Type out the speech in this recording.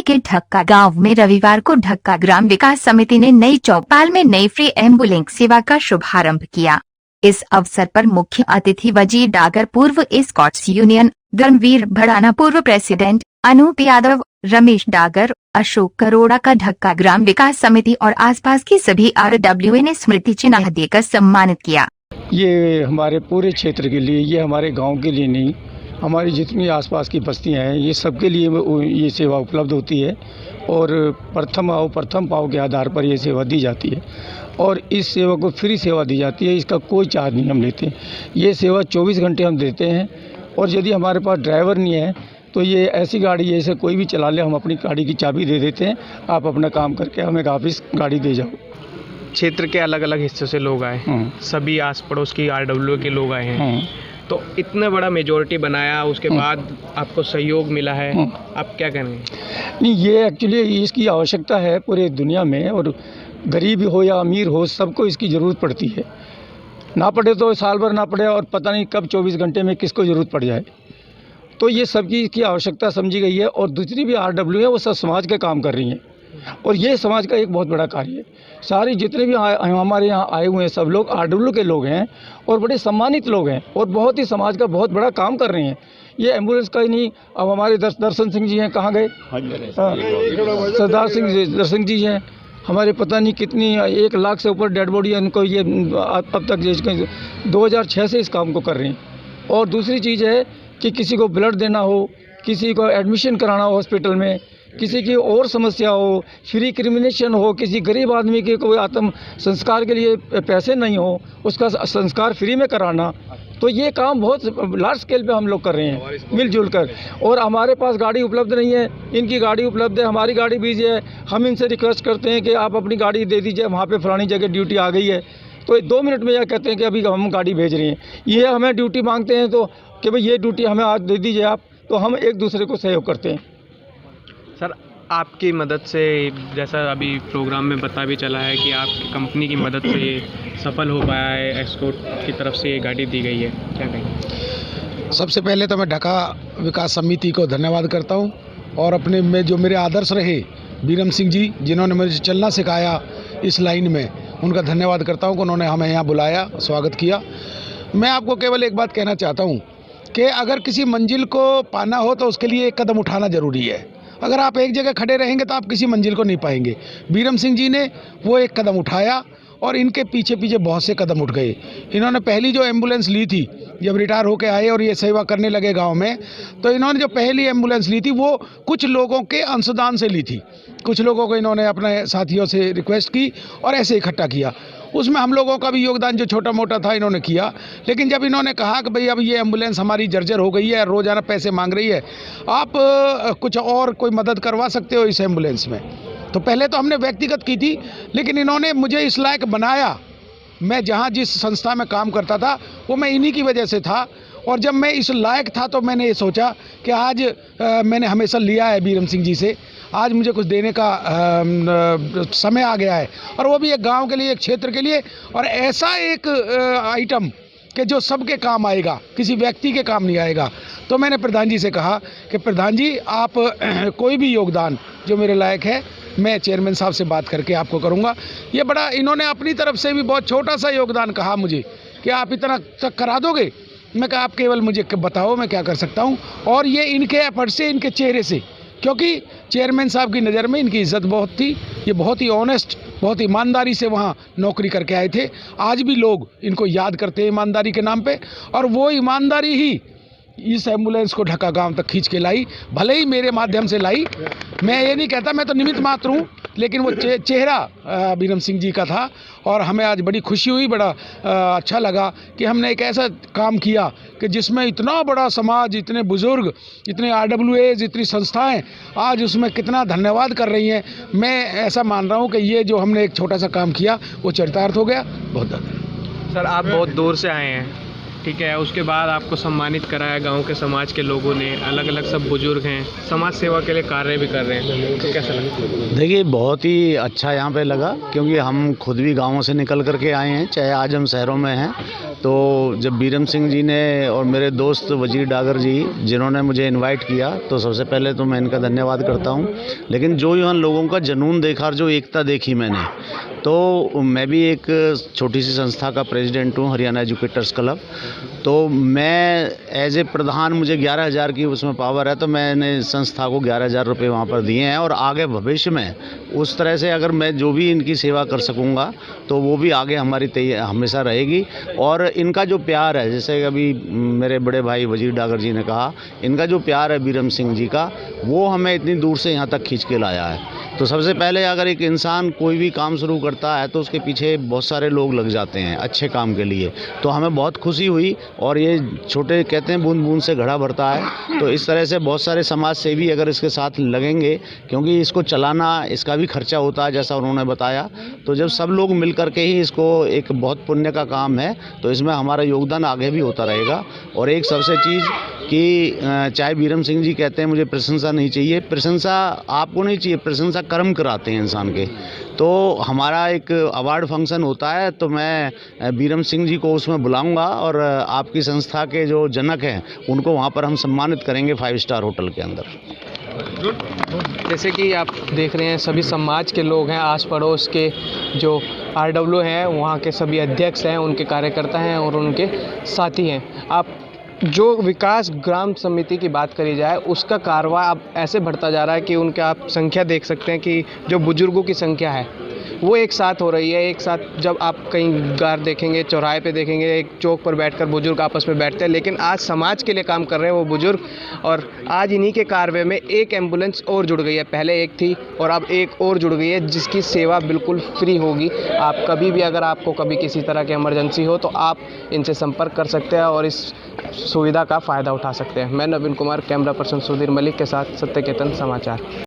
के ढक्का गांव में रविवार को ढक्का ग्राम विकास समिति ने नई चौपाल में नई फ्री एम्बुलेंस सेवा का शुभारंभ किया। इस अवसर पर मुख्य अतिथि वजीर डागर, पूर्व एस्कॉर्ट्स यूनियन, धर्मवीर भड़ाना, पूर्व प्रेसिडेंट अनूप यादव, रमेश डागर, अशोक करोड़ा का ढक्का ग्राम विकास समिति और आसपास की सभी RWA ने स्मृति चिन्ह देकर सम्मानित किया। ये हमारे पूरे क्षेत्र के लिए, ये हमारे गांव के लिए नहीं, हमारी जितनी आसपास की बस्तियां हैं ये सबके लिए ये सेवा उपलब्ध होती है और प्रथम आओ प्रथम पाओ के आधार पर ये सेवा दी जाती है और इस सेवा को फ्री सेवा दी जाती है। इसका कोई चार्ज नहीं हम लेते। ये सेवा 24 घंटे हम देते हैं और यदि हमारे पास ड्राइवर नहीं है तो ये ऐसी गाड़ी है, जैसे कोई भी चला ले, हम अपनी गाड़ी की चाबी दे देते हैं, आप अपना काम करके हमें वापस गाड़ी दे जाओ। क्षेत्र के अलग अलग हिस्सों से लोग आए, सभी आस पड़ोस की RWA के लोग आए हैं, तो इतना बड़ा मेजोरिटी बनाया, उसके बाद आपको सहयोग मिला है, आप क्या कहेंगे? नहीं, ये एक्चुअली इसकी आवश्यकता है पूरे दुनिया में, और गरीब हो या अमीर हो सबको इसकी ज़रूरत पड़ती है। ना पड़े तो साल भर ना पड़े और पता नहीं कब 24 घंटे में किसको ज़रूरत पड़ जाए, तो ये सबकी इसकी आवश्यकता समझी गई है। और दूसरी भी RWA है वो सब समाज के काम कर रही हैं और ये समाज का एक बहुत बड़ा कार्य है। सारे जितने भी हमारे यहाँ आए हुए हैं सब लोग RWA के लोग हैं और बड़े सम्मानित लोग हैं और बहुत ही समाज का बहुत बड़ा काम कर रहे हैं। ये एम्बुलेंस का ही नहीं, अब हमारे दर्शन सिंह जी हैं, कहाँ गए? सरदार सिंह दर्शन जी हैं, हमारे पता नहीं कितनी 1 लाख से ऊपर डेड बॉडी है उनको, ये अब तक 2006 से इस काम को कर रहे हैं। और दूसरी चीज़ है कि किसी को ब्लड देना हो, किसी को एडमिशन कराना हो हॉस्पिटल में, किसी की और समस्या हो, फ्री क्रिमिनेशन हो, किसी गरीब आदमी के कोई आत्म संस्कार के लिए पैसे नहीं हो, उसका संस्कार फ्री में कराना, तो ये काम बहुत लार्ज स्केल पे हम लोग कर रहे हैं मिलजुल कर। और हमारे पास गाड़ी उपलब्ध नहीं है, इनकी गाड़ी उपलब्ध है, हमारी गाड़ी भी है। हम इनसे रिक्वेस्ट करते हैं कि आप अपनी गाड़ी दे दीजिए, वहाँ पे फलानी जगह ड्यूटी आ गई है, तो 2 मिनट में यह कहते हैं कि अभी हम गाड़ी भेज रहे हैं। ये हमें ड्यूटी मांगते हैं तो कि भाई ये ड्यूटी हमें आज दे दीजिए आप, तो हम एक दूसरे को सहयोग करते हैं। सर, आपकी मदद से, जैसा अभी प्रोग्राम में पता भी चला है कि आपकी कंपनी की मदद से ये सफल हो पाया है, एस्कॉर्ट की तरफ से ये गाड़ी दी गई है, क्या कहेंगे? सबसे पहले तो मैं ढक्का विकास समिति को धन्यवाद करता हूं और अपने में जो मेरे आदर्श रहे बीरम सिंह जी, जिन्होंने मुझे चलना सिखाया इस लाइन में, उनका धन्यवाद करता हूं कि उन्होंने हमें यहाँ बुलाया, स्वागत किया। मैं आपको केवल एक बात कहना चाहता हूँ कि अगर किसी मंजिल को पाना हो तो उसके लिए एक कदम उठाना ज़रूरी है। अगर आप एक जगह खड़े रहेंगे तो आप किसी मंजिल को नहीं पाएंगे। बीरम सिंह जी ने वो एक कदम उठाया और इनके पीछे पीछे बहुत से कदम उठ गए। इन्होंने पहली जो एम्बुलेंस ली थी, जब रिटायर होके आए और ये सेवा करने लगे गांव में, तो इन्होंने जो पहली एम्बुलेंस ली थी वो कुछ लोगों के अंशदान से ली थी। कुछ लोगों को इन्होंने अपने साथियों से रिक्वेस्ट की और ऐसे इकट्ठा किया। उसमें हम लोगों का भी योगदान जो छोटा मोटा था इन्होंने किया। लेकिन जब इन्होंने कहा कि भाई अब ये एम्बुलेंस हमारी जर्जर हो गई है, रोज़ाना पैसे मांग रही है, आप कुछ और कोई मदद करवा सकते हो इस एम्बुलेंस में, तो पहले तो हमने व्यक्तिगत की थी, लेकिन इन्होंने मुझे इस लायक बनाया। मैं जहाँ जिस संस्था में काम करता था वो मैं इन्हीं की वजह से था, और जब मैं इस लायक था तो मैंने ये सोचा कि आज मैंने हमेशा लिया है बीरम सिंह जी से, आज मुझे कुछ देने का समय आ गया है, और वो भी एक गांव के लिए, एक क्षेत्र के लिए, और ऐसा एक आइटम कि जो सबके काम आएगा, किसी व्यक्ति के काम नहीं आएगा। तो मैंने प्रधान जी से कहा कि प्रधान जी आप कोई भी योगदान जो मेरे लायक है मैं चेयरमैन साहब से बात करके आपको करूंगा। ये बड़ा इन्होंने अपनी तरफ से भी बहुत छोटा सा योगदान कहा मुझे कि आप इतना तक करा दोगे। मैं कहा आप केवल मुझे बताओ मैं क्या कर सकता हूँ, और ये इनके एफर्ट से, इनके चेहरे से, क्योंकि चेयरमैन साहब की नज़र में इनकी इज़्ज़त बहुत थी। ये बहुत ही ऑनेस्ट, बहुत ईमानदारी से वहाँ नौकरी करके आए थे। आज भी लोग इनको याद करते हैं ईमानदारी के नाम पे, और वो ईमानदारी ही इस एम्बुलेंस को ढक्का गांव तक खींच के लाई। भले ही मेरे माध्यम से लाई, मैं ये नहीं कहता, मैं तो निमित्त मात्र हूँ, लेकिन वो चेहरा बीरम सिंह जी का था। और हमें आज बड़ी खुशी हुई, बड़ा अच्छा लगा कि हमने एक ऐसा काम किया कि जिसमें इतना बड़ा समाज, इतने बुज़ुर्ग, इतने RWAs, इतनी संस्थाएं आज उसमें कितना धन्यवाद कर रही हैं। मैं ऐसा मान रहा हूँ कि ये जो हमने एक छोटा सा काम किया वो चरितार्थ हो गया। बहुत धन्यवाद। सर, आप बहुत दूर से आए हैं, ठीक है, उसके बाद आपको सम्मानित कराया गांव के समाज के लोगों ने, अलग अलग सब बुजुर्ग हैं, समाज सेवा के लिए कार्य भी कर रहे हैं, तो कैसा लगा? देखिए, बहुत ही अच्छा यहाँ पे लगा, क्योंकि हम खुद भी गाँवों से निकल करके आए हैं, चाहे आज हम शहरों में हैं, तो जब बीरम सिंह जी ने और मेरे दोस्त वजीर डागर जी जिन्होंने मुझे इनवाइट किया, तो सबसे पहले तो मैं इनका धन्यवाद करता हूं। लेकिन जो यहाँ लोगों का जुनून देखा और जो एकता देखी मैंने, तो मैं भी एक छोटी सी संस्था का प्रेसिडेंट हूँ, हरियाणा एजुकेटर्स क्लब। तो मैं एज ए प्रधान, मुझे 11,000 की उसमें पावर है, तो मैंने संस्था को 11,000 रुपये वहाँ पर दिए हैं। और आगे भविष्य में उस तरह से अगर मैं जो भी इनकी सेवा कर सकूँगा तो वो भी आगे हमारी हमेशा रहेगी। और इनका जो प्यार है, जैसे अभी मेरे बड़े भाई वजीर डागर जी ने कहा, इनका जो प्यार है बीरम सिंह जी का, वो हमें इतनी दूर से यहाँ तक खींच के लाया है। तो सबसे पहले अगर एक इंसान कोई भी काम शुरू करता है तो उसके पीछे बहुत सारे लोग लग जाते हैं अच्छे काम के लिए। तो हमें बहुत खुशी हुई, और ये छोटे कहते हैं बूंद बूंद से घड़ा भरता है। तो इस तरह से बहुत सारे समाज सेवी अगर इसके साथ लगेंगे, क्योंकि इसको चलाना, इसका भी खर्चा होता है जैसा उन्होंने बताया। तो जब सब लोग मिल करके ही इसको, एक बहुत पुण्य का काम है, तो इसमें हमारा योगदान आगे भी होता रहेगा। और एक सबसे चीज़ कि चाहे बीरम सिंह जी कहते हैं मुझे प्रशंसा नहीं चाहिए, प्रशंसा आपको नहीं चाहिए, प्रशंसा कर्म कराते हैं इंसान के। तो हमारा एक अवार्ड फंक्शन होता है, तो मैं बीरम सिंह जी को उसमें बुलाऊंगा, और आपकी संस्था के जो जनक हैं उनको वहाँ पर हम सम्मानित करेंगे 5 स्टार होटल के अंदर। जैसे कि आप देख रहे हैं, सभी समाज के लोग हैं, आस पड़ोस के जो RW हैं, वहाँ के सभी अध्यक्ष हैं, उनके कार्यकर्ता हैं और उनके साथी हैं। आप जो विकास ग्राम समिति की बात करी जाए, उसका कारवा अब ऐसे बढ़ता जा रहा है कि उनके आप संख्या देख सकते हैं कि जो बुजुर्गों की संख्या है वो एक साथ हो रही है। एक साथ जब आप कहीं गार देखेंगे, चौराहे पे देखेंगे, एक चौक पर बैठकर बुजुर्ग आपस में बैठते हैं, लेकिन आज समाज के लिए काम कर रहे हैं वो बुजुर्ग। और आज इन्हीं के कारवे में एक एम्बुलेंस और जुड़ गई है, पहले एक थी और अब एक और जुड़ गई है, जिसकी सेवा बिल्कुल फ्री होगी। आप कभी भी, अगर आपको कभी किसी तरह की इमरजेंसी हो, तो आप इनसे संपर्क कर सकते हैं और इस सुविधा का फ़ायदा उठा सकते हैं। मैं नवीन कुमार, कैमरा पर्सन सुधीर मलिक के साथ, सत्य केतन समाचार।